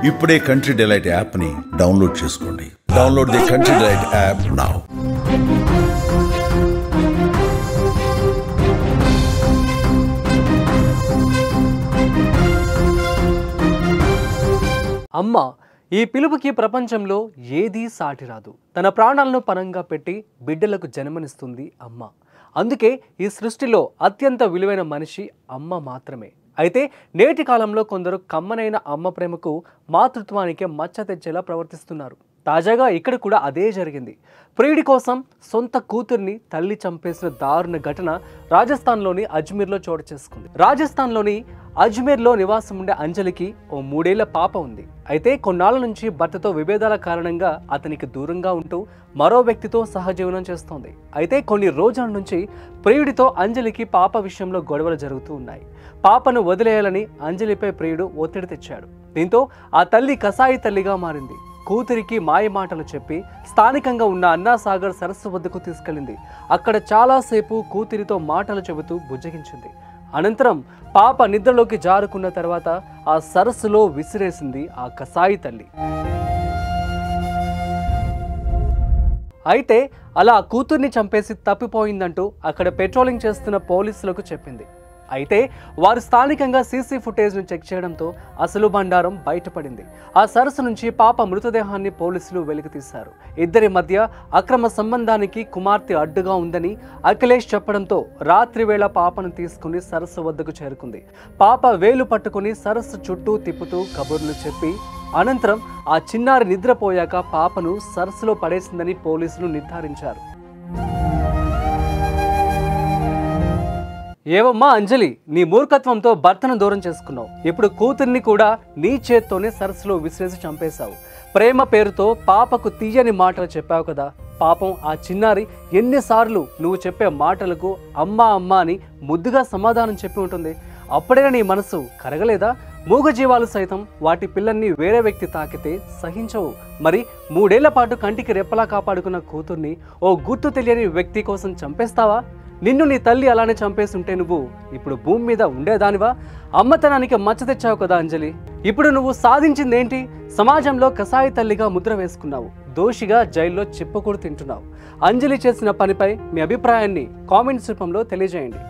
ఇప్పుడే country delight యాప్ని download చేసుకోండి. Download the country delight app now. అమ్మ ఈ పిలుపుకి ప్రపంచంలో ఏదీ సాటి రాదు. తన ప్రాణాలను పణంగా పెట్టి బిడ్డలకు జన్మనిస్తుంది అమ్మ. అందుకే ఈ సృష్టిలో అత్యంత విలువైన మనిషి అమ్మ మాత్రమే. అయితే నేటి కాలంలో కొందరు కమ్మనైన అమ్మ ప్రేమకు మాతృత్వానికి మచ్చ తెచ్చేలా ప్రవర్తిస్తున్నారు. తాజాగా ఇక్కడ కూడా అదే జరిగింది. ప్రియుడి కోసం సొంత కూతుర్ని తల్లి చంపేసిన దారుణ ఘటన రాజస్థాన్లోని అజ్మీర్లో చోటు చేసుకుంది. రాజస్థాన్లోని అజ్మీర్లో నివాసం ఉండే అంజలికి ఓ 3 ఏళ్ల పాప ఉంది. అయితే కొన్నాళ్ళ నుంచి భర్తతో విభేదాల కారణంగా అతనికి దూరంగా ఉంటూ మరో వ్యక్తితో సహజీవనం చేస్తోంది. అయితే కొన్ని రోజుల నుంచి ప్రియుడితో అంజలికి పాప విషయంలో గొడవలు జరుగుతూ ఉన్నాయి. పాపను వదిలేయాలని అంజలిపై ప్రియుడు ఒత్తిడి తెచ్చాడు. దీంతో ఆ తల్లి కసాయి తల్లిగా మారింది. కూతురికి మాయ మాటలు చెప్పి స్థానికంగా ఉన్న అన్నాసాగర్ సరస్సు వద్దకు తీసుకెళ్లింది. అక్కడ చాలాసేపు కూతురితో మాటలు చెబుతూ బుజ్జగించింది. అనంతరం పాప నిద్రలోకి జారుకున్న తర్వాత ఆ సరస్సులో విసిరేసింది ఆ కసాయి తల్లి. అయితే అలా కూతుర్ని చంపేసి తప్పిపోయిందంటూ అక్కడ పెట్రోలింగ్ చేస్తున్న పోలీసులకు చెప్పింది. అయితే వారు స్థానికంగా సీసీ ఫుటేజ్ను చెక్ చేయడంతో అసలు బండారం బయటపడింది. ఆ సరస్సు నుంచి పాప మృతదేహాన్ని పోలీసులు వెలికితీశారు. ఇద్దరి మధ్య అక్రమ సంబంధానికి కుమార్తె అడ్డుగా ఉందని అఖిలేష్ చెప్పడంతో రాత్రి వేళ పాపను తీసుకుని సరస్సు వద్దకు చేరుకుంది. పాప వేలు పట్టుకుని సరస్సు చుట్టూ తిప్పుతూ కబుర్లు చెప్పి అనంతరం ఆ చిన్నారి నిద్రపోయాక పాపను సరస్సులో పడేసిందని పోలీసులు నిర్ధారించారు. ఏవమ్మా అంజలి, నీ మూర్ఖత్వంతో భర్తను దూరం చేసుకున్నావు. ఇప్పుడు కూతుర్ని కూడా నీ చేత్తోనే సరస్సులో విసిరేసి చంపేశావు. ప్రేమ పేరుతో పాపకు తీయని మాటలు చెప్పావు కదా. పాపం ఆ చిన్నారి ఎన్నిసార్లు నువ్వు చెప్పే మాటలకు అమ్మా అమ్మా అని ముద్దుగా సమాధానం చెప్పి ఉంటుంది. అప్పుడైనా నీ మనసు కరగలేదా? మూగజీవాలు సైతం వాటి పిల్లల్ని వేరే వ్యక్తి తాకితే సహించవు. మరి 3 ఏళ్ల పాటు కంటికి రెప్పలా కాపాడుకున్న కూతుర్ని ఓ గుర్తు తెలియని వ్యక్తి కోసం చంపేస్తావా? నిన్ను నీ తల్లి అలానే చంపేసి ఉంటే నువ్వు ఇప్పుడు భూమి మీద ఉండేదానివా? అమ్మతనానికి మచ్చ తెచ్చావు కదా అంజలి. ఇప్పుడు నువ్వు సాధించిందేంటి? సమాజంలో కసాయి తల్లిగా ముద్ర వేసుకున్నావు. దోషిగా జైల్లో చిప్పకూడు తింటున్నావు. అంజలి చేసిన పనిపై మీ అభిప్రాయాన్ని కామెంట్స్ రూపంలో తెలియజేయండి.